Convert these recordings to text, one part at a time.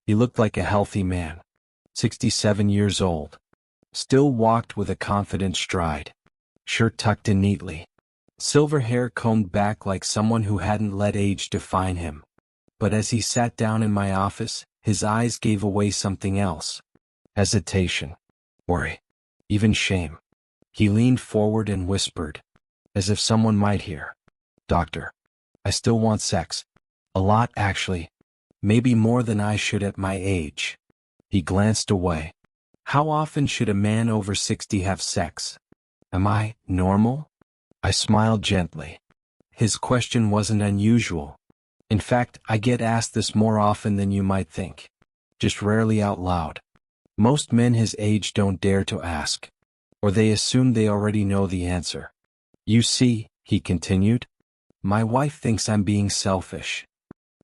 He looked like a healthy man, 67 years old. Still walked with a confident stride. Shirt tucked in neatly. Silver hair combed back like someone who hadn't let age define him. But as he sat down in my office, his eyes gave away something else. Hesitation. Worry. Even shame. He leaned forward and whispered, as if someone might hear. "Doctor, I still want sex. A lot, actually. Maybe more than I should at my age." He glanced away. "How often should a man over 60 have sex? Am I normal?" I smiled gently. His question wasn't unusual. In fact, I get asked this more often than you might think. Just rarely out loud. Most men his age don't dare to ask. Or they assume they already know the answer. "You see," he continued, "my wife thinks I'm being selfish.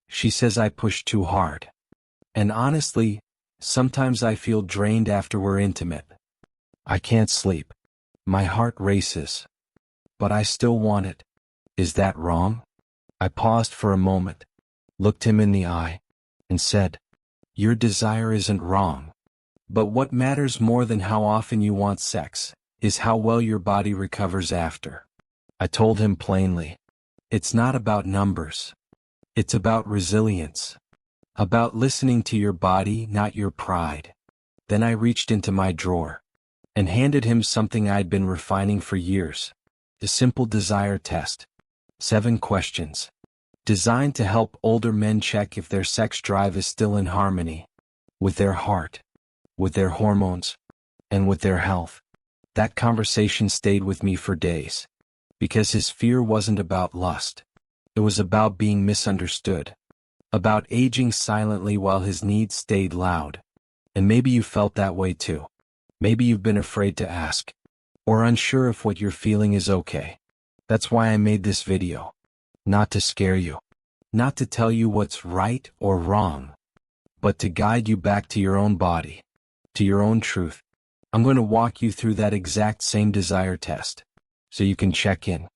She says I push too hard. And honestly, sometimes I feel drained after we're intimate. I can't sleep. My heart races. But I still want it. Is that wrong?" I paused for a moment, looked him in the eye, and said, "Your desire isn't wrong. But what matters more than how often you want sex, is how well your body recovers after." I told him plainly, "It's not about numbers. It's about resilience. About listening to your body, not your pride." Then I reached into my drawer and handed him something I'd been refining for years. A simple desire test. 7 questions. Designed to help older men check if their sex drive is still in harmony with their heart, with their hormones, and with their health. That conversation stayed with me for days. Because his fear wasn't about lust. It was about being misunderstood. About aging silently while his needs stayed loud. And maybe you felt that way too. Maybe you've been afraid to ask. Or unsure if what you're feeling is okay. That's why I made this video. Not to scare you. Not to tell you what's right or wrong. But to guide you back to your own body. To your own truth. I'm going to walk you through that exact same desire test. So you can check in.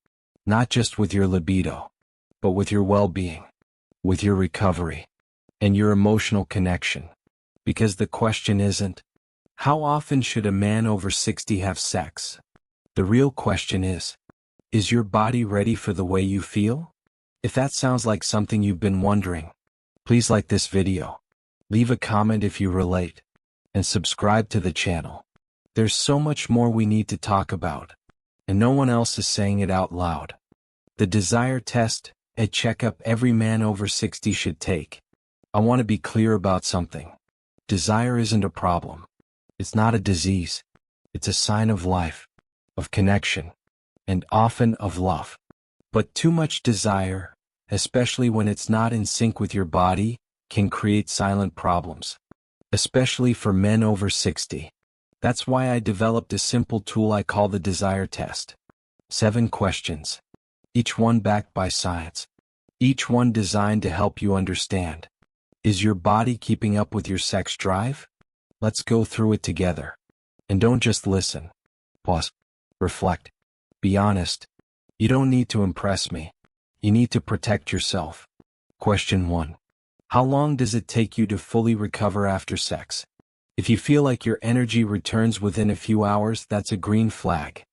Not just with your libido. But with your well-being. With your recovery. And your emotional connection. Because the question isn't, how often should a man over 60 have sex? The real question is your body ready for the way you feel? If that sounds like something you've been wondering, please like this video. Leave a comment if you relate. And subscribe to the channel. There's so much more we need to talk about. And no one else is saying it out loud. The desire test, a checkup every man over 60 should take. I want to be clear about something. Desire isn't a problem. It's not a disease. It's a sign of life, of connection, and often of love. But too much desire, especially when it's not in sync with your body, can create silent problems. Especially for men over 60. That's why I developed a simple tool I call the desire test. 7 questions. Each one backed by science. Each one designed to help you understand. Is your body keeping up with your sex drive? Let's go through it together. And don't just listen. Pause. Reflect. Be honest. You don't need to impress me. You need to protect yourself. Question 1. How long does it take you to fully recover after sex? If you feel like your energy returns within a few hours, that's a green flag.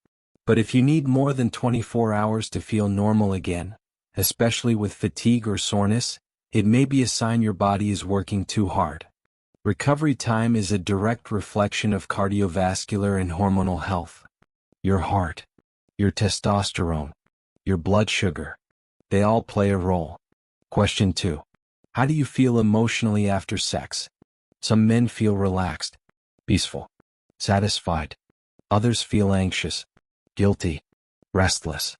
But if you need more than 24 hours to feel normal again, especially with fatigue or soreness, it may be a sign your body is working too hard. Recovery time is a direct reflection of cardiovascular and hormonal health. Your heart, your testosterone, your blood sugar, they all play a role. Question 2. How do you feel emotionally after sex? Some men feel relaxed, peaceful, satisfied. Others feel anxious, guilty, restless.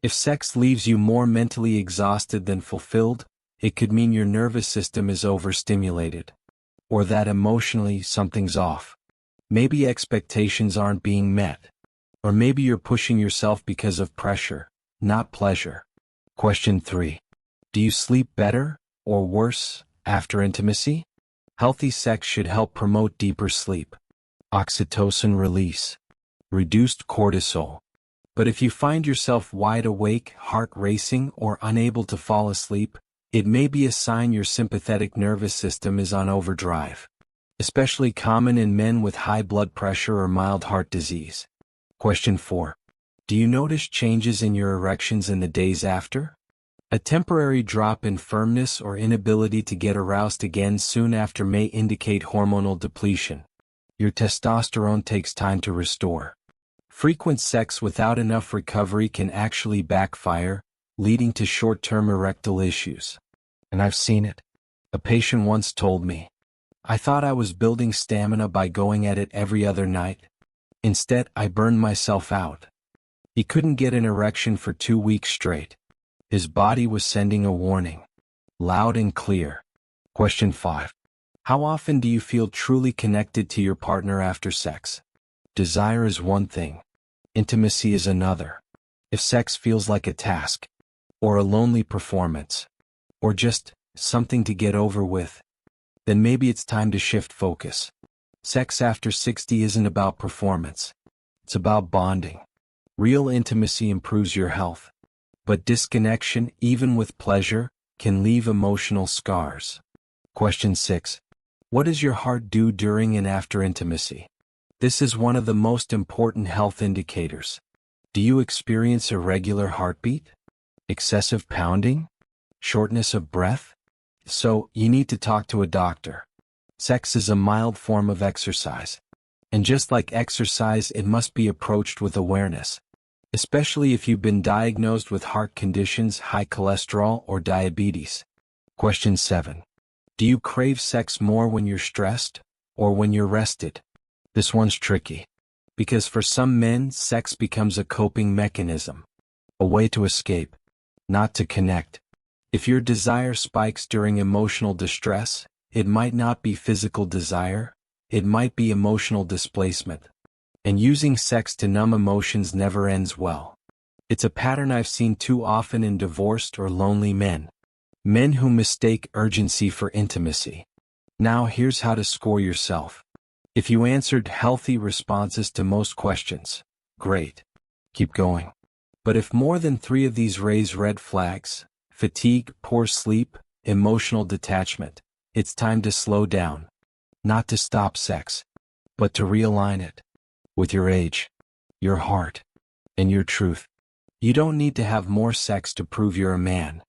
If sex leaves you more mentally exhausted than fulfilled, it could mean your nervous system is overstimulated. Or that emotionally something's off. Maybe expectations aren't being met. Or maybe you're pushing yourself because of pressure, not pleasure. Question 3. Do you sleep better, or worse, after intimacy? Healthy sex should help promote deeper sleep. Oxytocin release. Reduced cortisol. But if you find yourself wide awake, heart racing, or unable to fall asleep, It may be a sign your sympathetic nervous system is on overdrive, especially common in men with high blood pressure or mild heart disease. Question 4. Do you notice changes in your erections in the days after? A temporary drop in firmness or inability to get aroused again soon after may indicate hormonal depletion. Your testosterone takes time to restore. Frequent sex without enough recovery can actually backfire, leading to short-term erectile issues. And I've seen it. A patient once told me, "I thought I was building stamina by going at it every other night. Instead, I burned myself out." He couldn't get an erection for 2 weeks straight. His body was sending a warning. Loud and clear. Question 5. How often do you feel truly connected to your partner after sex? Desire is one thing. Intimacy is another. If sex feels like a task, or a lonely performance, or just something to get over with, then maybe it's time to shift focus. Sex after 60 isn't about performance. It's about bonding. Real intimacy improves your health. But disconnection, even with pleasure, can leave emotional scars. Question 6. What does your heart do during and after intimacy? This is one of the most important health indicators. Do you experience irregular heartbeat? Excessive pounding? Shortness of breath? So, you need to talk to a doctor. Sex is a mild form of exercise. And just like exercise, it must be approached with awareness. Especially if you've been diagnosed with heart conditions, high cholesterol, or diabetes. Question 7. Do you crave sex more when you're stressed, or when you're rested? This one's tricky. Because for some men, sex becomes a coping mechanism. A way to escape, not to connect. If your desire spikes during emotional distress, it might not be physical desire, it might be emotional displacement. And using sex to numb emotions never ends well. It's a pattern I've seen too often in divorced or lonely men. Men who mistake urgency for intimacy. Now here's how to score yourself. If you answered healthy responses to most questions, great. Keep going. But if more than 3 of these raise red flags, fatigue, poor sleep, emotional detachment, it's time to slow down. Not to stop sex, but to realign it. With your age, your heart, and your truth. You don't need to have more sex to prove you're a man.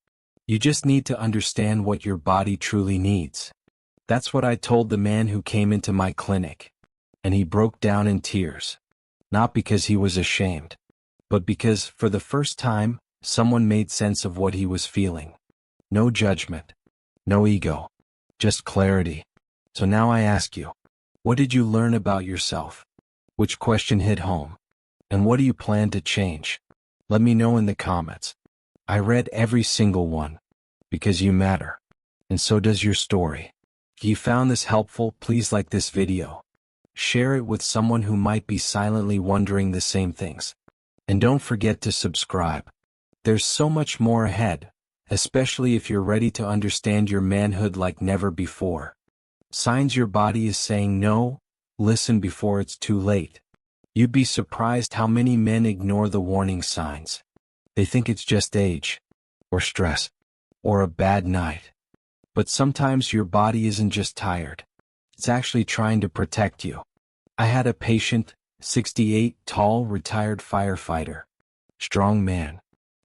You just need to understand what your body truly needs. That's what I told the man who came into my clinic. And he broke down in tears. Not because he was ashamed, but because, for the first time, someone made sense of what he was feeling. No judgment. No ego. Just clarity. So now I ask you, what did you learn about yourself? Which question hit home? And what do you plan to change? Let me know in the comments. I read every single one. Because you matter. And so does your story. If you found this helpful, please like this video. Share it with someone who might be silently wondering the same things. And don't forget to subscribe. There's so much more ahead, especially if you're ready to understand your manhood like never before. Signs your body is saying no, listen before it's too late. You'd be surprised how many men ignore the warning signs. They think it's just age, or stress, or a bad night. But sometimes your body isn't just tired. It's actually trying to protect you. I had a patient, 68, tall, retired firefighter. Strong man.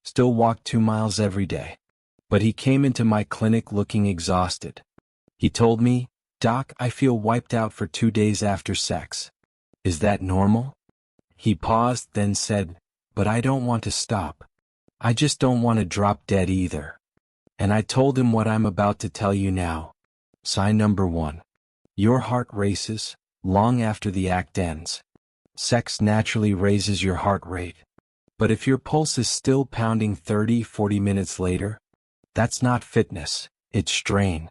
Still walked 2 miles every day. But he came into my clinic looking exhausted. He told me, "Doc, I feel wiped out for 2 days after sex. Is that normal?" He paused, then said, "But I don't want to stop. I just don't want to drop dead either." And I told him what I'm about to tell you now. Sign number 1. Your heart races, long after the act ends. Sex naturally raises your heart rate. But if your pulse is still pounding 30-40 minutes later, that's not fitness, it's strain.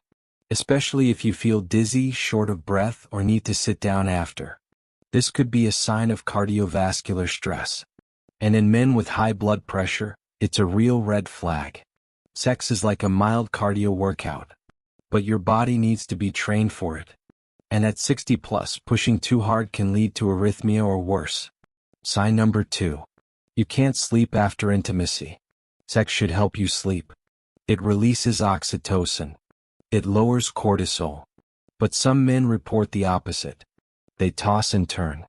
Especially if you feel dizzy, short of breath, or need to sit down after. This could be a sign of cardiovascular stress. And in men with high blood pressure, it's a real red flag. Sex is like a mild cardio workout. But your body needs to be trained for it. And at 60 plus, pushing too hard can lead to arrhythmia or worse. Sign number 2. You can't sleep after intimacy. Sex should help you sleep. It releases oxytocin. It lowers cortisol. But some men report the opposite. They toss and turn.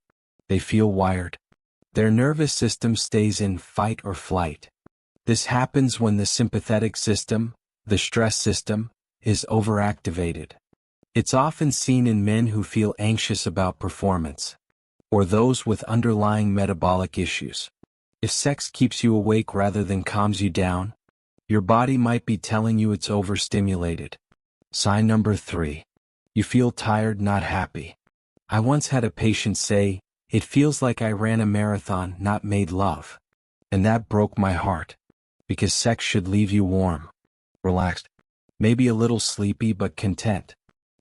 They feel wired. Their nervous system stays in fight or flight. This happens when the sympathetic system, the stress system, is overactivated. It's often seen in men who feel anxious about performance, or those with underlying metabolic issues. If sex keeps you awake rather than calms you down, your body might be telling you it's overstimulated. Sign number 3. You feel tired, not happy. I once had a patient say, "It feels like I ran a marathon, not made love." And that broke my heart. Because sex should leave you warm, relaxed, maybe a little sleepy but content.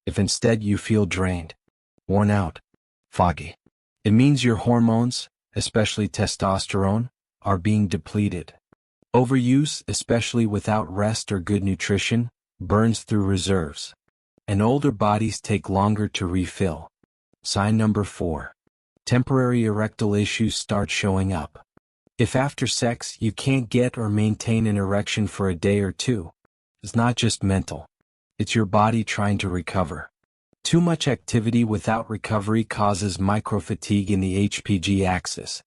If instead you feel drained, worn out, foggy, it means your hormones, especially testosterone, are being depleted. Overuse, especially without rest or good nutrition, burns through reserves. And older bodies take longer to refill. Sign number 4. Temporary erectile issues start showing up. If after sex you can't get or maintain an erection for a day or two, it's not just mental. It's your body trying to recover. Too much activity without recovery causes microfatigue in the HPG axis.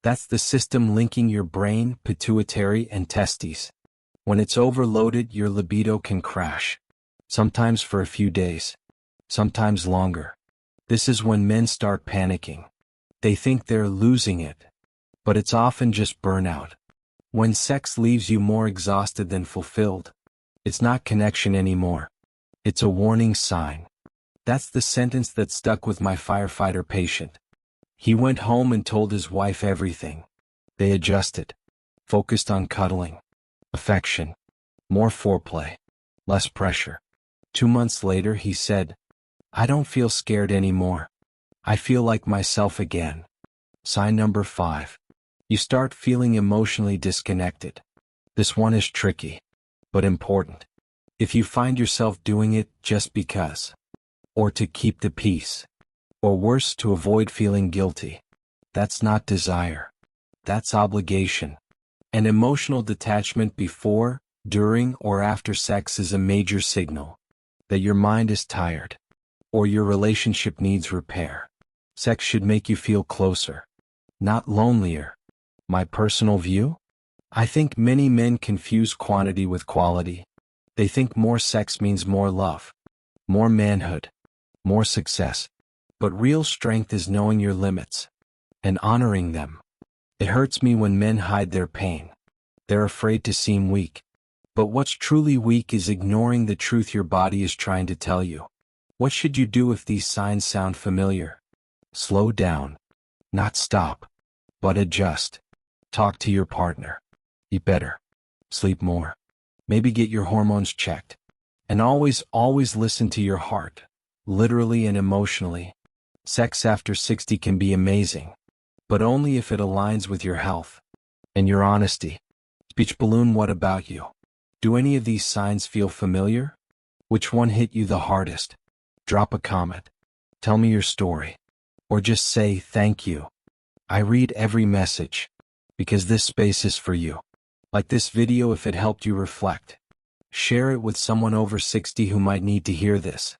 That's the system linking your brain, pituitary, and testes. When it's overloaded, your libido can crash. Sometimes for a few days. Sometimes longer. This is when men start panicking. They think they're losing it. But it's often just burnout. When sex leaves you more exhausted than fulfilled, it's not connection anymore. It's a warning sign. That's the sentence that stuck with my firefighter patient. He went home and told his wife everything. They adjusted. Focused on cuddling. Affection. More foreplay. Less pressure. 2 months later he said, "I don't feel scared anymore. I feel like myself again." Sign number 5. You start feeling emotionally disconnected. This one is tricky, but important. If you find yourself doing it just because, or to keep the peace, or worse, to avoid feeling guilty, that's not desire. That's obligation. And emotional detachment before, during, or after sex is a major signal that your mind is tired, or your relationship needs repair. Sex should make you feel closer, not lonelier. My personal view? I think many men confuse quantity with quality. They think more sex means more love, more manhood, more success. But real strength is knowing your limits and honoring them. It hurts me when men hide their pain. They're afraid to seem weak. But what's truly weak is ignoring the truth your body is trying to tell you. What should you do if these signs sound familiar? Slow down. Not stop, but adjust. Talk to your partner. Eat better. Sleep more. Maybe get your hormones checked. And always listen to your heart, literally and emotionally. Sex after 60 can be amazing, but only if it aligns with your health and your honesty. Speech balloon, what about you? Do any of these signs feel familiar? Which one hit you the hardest? Drop a comment. Tell me your story. Or just say thank you. I read every message, because this space is for you. Like this video if it helped you reflect. Share it with someone over 60 who might need to hear this.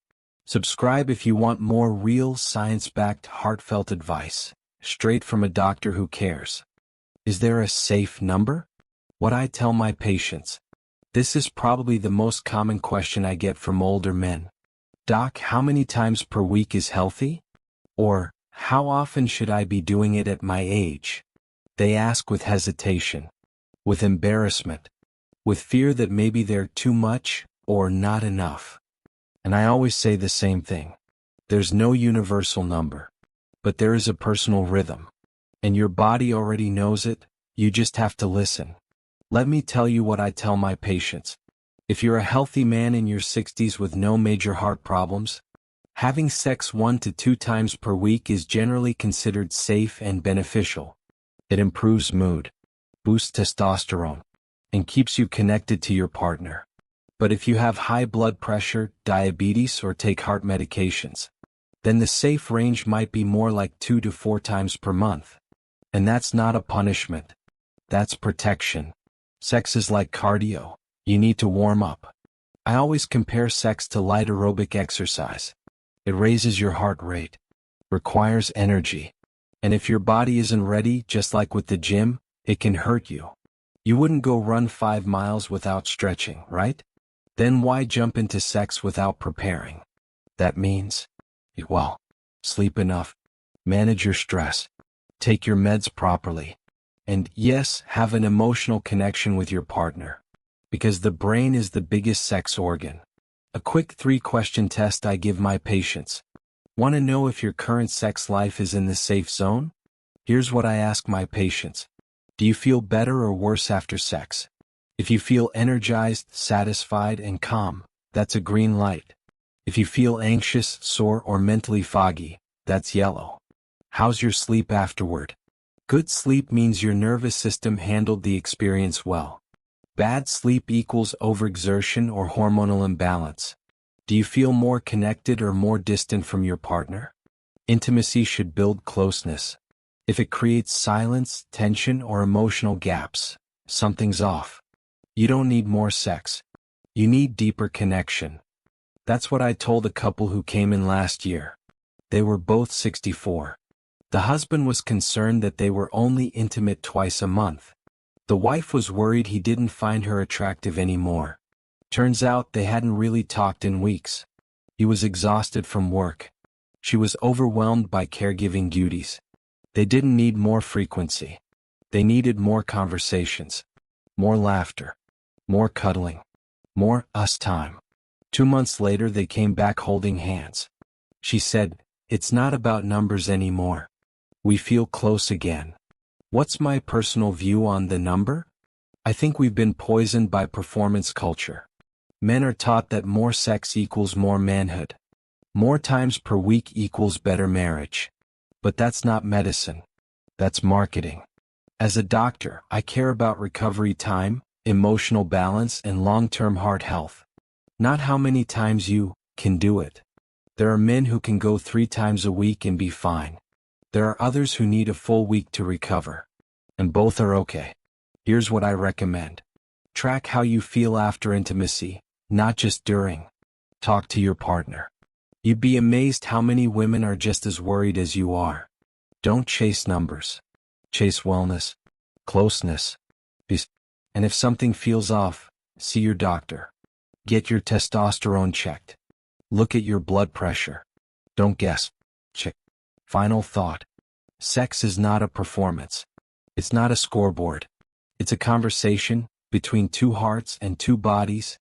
Subscribe if you want more real, science-backed, heartfelt advice, straight from a doctor who cares. Is there a safe number? What I tell my patients. This is probably the most common question I get from older men. "Doc, how many times per week is healthy?" Or, "How often should I be doing it at my age?" They ask with hesitation, with embarrassment, with fear that maybe they're too much or not enough. And I always say the same thing. There's no universal number, but there is a personal rhythm. And your body already knows it, you just have to listen. Let me tell you what I tell my patients. If you're a healthy man in your 60s with no major heart problems, having sex 1 to 2 times per week is generally considered safe and beneficial. It improves mood, boosts testosterone, and keeps you connected to your partner. But if you have high blood pressure, diabetes, or take heart medications, then the safe range might be more like 2 to 4 times per month. And that's not a punishment. That's protection. Sex is like cardio. You need to warm up. I always compare sex to light aerobic exercise. It raises your heart rate, requires energy, and if your body isn't ready, just like with the gym, it can hurt you. You wouldn't go run 5 miles without stretching, right? Then why jump into sex without preparing? That means, well, sleep enough, manage your stress, take your meds properly, and yes, have an emotional connection with your partner. Because the brain is the biggest sex organ. A quick 3-question test I give my patients. Want to know if your current sex life is in the safe zone? Here's what I ask my patients. Do you feel better or worse after sex? If you feel energized, satisfied, and calm, that's a green light. If you feel anxious, sore, or mentally foggy, that's yellow. How's your sleep afterward? Good sleep means your nervous system handled the experience well. Bad sleep equals overexertion or hormonal imbalance. Do you feel more connected or more distant from your partner? Intimacy should build closeness. If it creates silence, tension, or emotional gaps, something's off. You don't need more sex. You need deeper connection. That's what I told a couple who came in last year. They were both 64. The husband was concerned that they were only intimate twice a month. The wife was worried he didn't find her attractive anymore. Turns out they hadn't really talked in weeks. He was exhausted from work. She was overwhelmed by caregiving duties. They didn't need more frequency. They needed more conversations, more laughter, more cuddling, more us time. 2 months later they came back holding hands. She said, "It's not about numbers anymore. We feel close again." What's my personal view on the number? I think we've been poisoned by performance culture. Men are taught that more sex equals more manhood. More times per week equals better marriage. But that's not medicine. That's marketing. As a doctor, I care about recovery time, emotional balance, and long-term heart health. Not how many times you can do it. There are men who can go 3 times a week and be fine. There are others who need a full week to recover. And both are okay. Here's what I recommend. Track how you feel after intimacy, not just during. Talk to your partner. You'd be amazed how many women are just as worried as you are. Don't chase numbers. Chase wellness, closeness, peace. And if something feels off, see your doctor. Get your testosterone checked. Look at your blood pressure. Don't guess. Check. Final thought. Sex is not a performance. It's not a scoreboard. It's a conversation between 2 hearts and 2 bodies,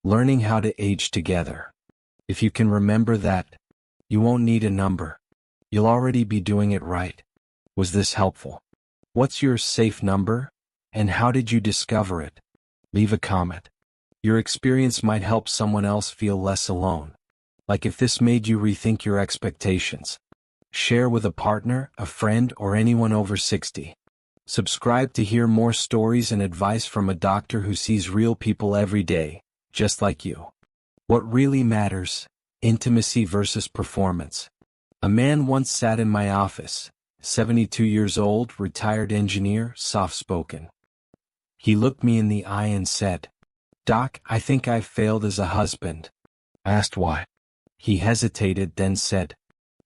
learning how to age together. If you can remember that, you won't need a number. You'll already be doing it right. Was this helpful? What's your safe number, and how did you discover it? Leave a comment. Your experience might help someone else feel less alone. Like if this made you rethink your expectations. Share with a partner, a friend, or anyone over 60. Subscribe to hear more stories and advice from a doctor who sees real people every day, just like you. What really matters, intimacy versus performance. A man once sat in my office, 72 years old, retired engineer, soft-spoken. He looked me in the eye and said, "Doc, I think I've failed as a husband." I asked why. He hesitated, then said,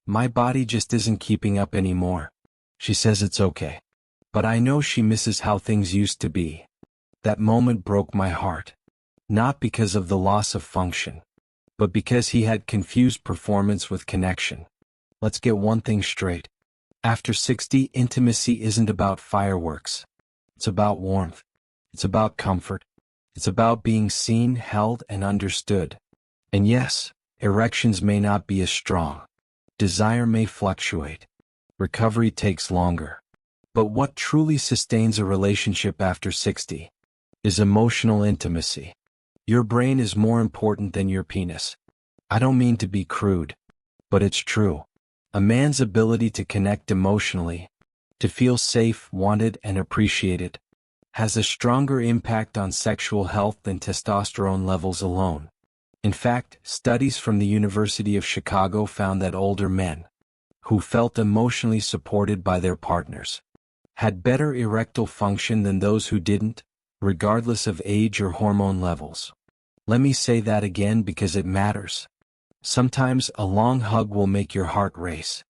"My body just isn't keeping up anymore. She says it's okay. But I know she misses how things used to be." That moment broke my heart. Not because of the loss of function, but because he had confused performance with connection. Let's get one thing straight. After 60, intimacy isn't about fireworks. It's about warmth. It's about comfort. It's about being seen, held, and understood. And yes, erections may not be as strong. Desire may fluctuate. Recovery takes longer. But what truly sustains a relationship after 60 is emotional intimacy. Your brain is more important than your penis. I don't mean to be crude, but it's true. A man's ability to connect emotionally, to feel safe, wanted, and appreciated, has a stronger impact on sexual health than testosterone levels alone. In fact, studies from the University of Chicago found that older men, who felt emotionally supported by their partners, had better erectile function than those who didn't. regardless of age or hormone levels. Let me say that again because it matters. Sometimes a long hug will make your heart race,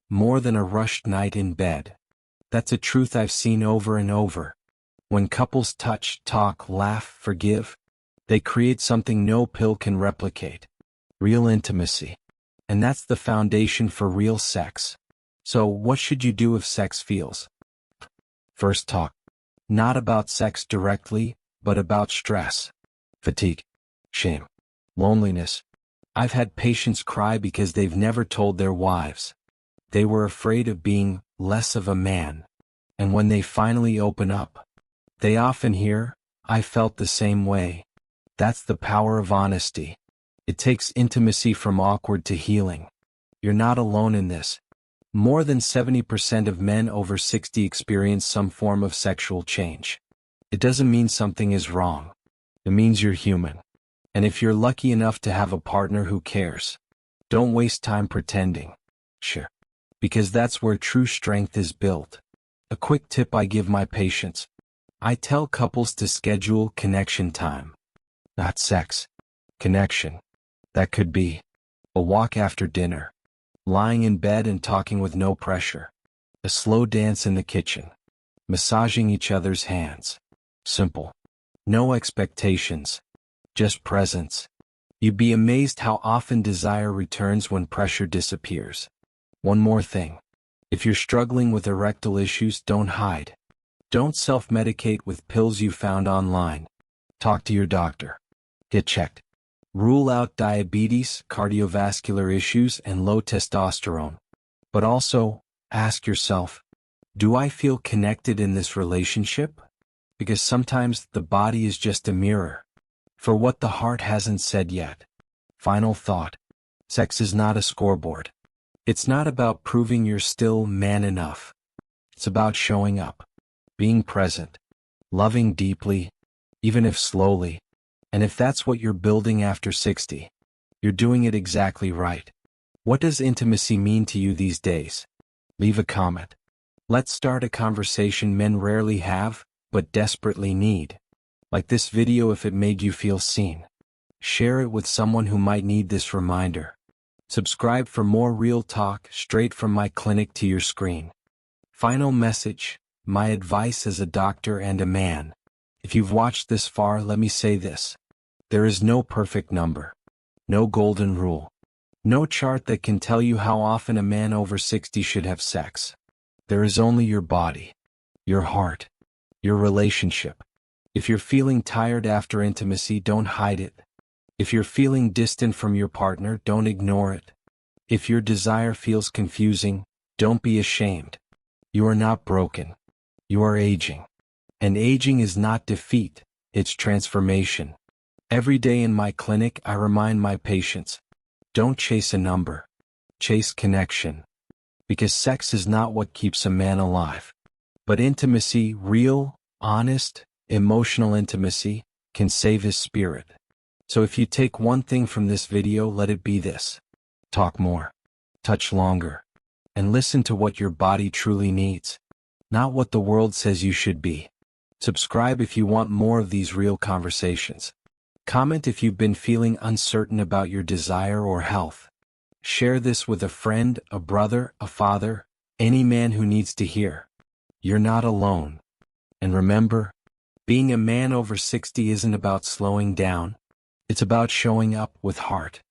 more than a rushed night in bed. That's a truth I've seen over and over. When couples touch, talk, laugh, forgive, they create something no pill can replicate. Real intimacy. And that's the foundation for real sex. So what should you do if sex feels? First, talk. Not about sex directly, but about stress, fatigue, shame, loneliness. I've had patients cry because they've never told their wives. They were afraid of being less of a man. And when they finally open up, they often hear, "I felt the same way." That's the power of honesty. It takes intimacy from awkward to healing. You're not alone in this. More than 70% of men over 60 experience some form of sexual change. It doesn't mean something is wrong. It means you're human. And if you're lucky enough to have a partner who cares, don't waste time pretending. Sure. Because that's where true strength is built. A quick tip I give my patients. I tell couples to schedule connection time. Not sex. Connection. That could be a walk after dinner, lying in bed and talking with no pressure, a slow dance in the kitchen, massaging each other's hands. Simple. No expectations. Just presence. You'd be amazed how often desire returns when pressure disappears. One more thing. If you're struggling with erectile issues, don't hide. Don't self-medicate with pills you found online. Talk to your doctor. Get checked. Rule out diabetes, cardiovascular issues, and low testosterone. But also, ask yourself, do I feel connected in this relationship? Because sometimes the body is just a mirror for what the heart hasn't said yet. Final thought. Sex is not a scoreboard. It's not about proving you're still man enough. It's about showing up, being present, loving deeply, even if slowly. And if that's what you're building after 60, you're doing it exactly right. What does intimacy mean to you these days? Leave a comment. Let's start a conversation men rarely have, but desperately need. Like this video if it made you feel seen. Share it with someone who might need this reminder. Subscribe for more real talk straight from my clinic to your screen. Final message, my advice as a doctor and a man. If you've watched this far, let me say this. There is no perfect number. No golden rule. No chart that can tell you how often a man over 60 should have sex. There is only your body, your heart, your relationship. If you're feeling tired after intimacy, don't hide it. If you're feeling distant from your partner, don't ignore it. If your desire feels confusing, don't be ashamed. You are not broken. You are aging. And aging is not defeat, it's transformation. Every day in my clinic, I remind my patients, don't chase a number. Chase connection. Because sex is not what keeps a man alive. But intimacy, real, honest, emotional intimacy, can save his spirit. So if you take one thing from this video, let it be this. Talk more. Touch longer. And listen to what your body truly needs. Not what the world says you should be. Subscribe if you want more of these real conversations. Comment if you've been feeling uncertain about your desire or health. Share this with a friend, a brother, a father, any man who needs to hear. You're not alone. And remember, being a man over 60 isn't about slowing down. It's about showing up with heart.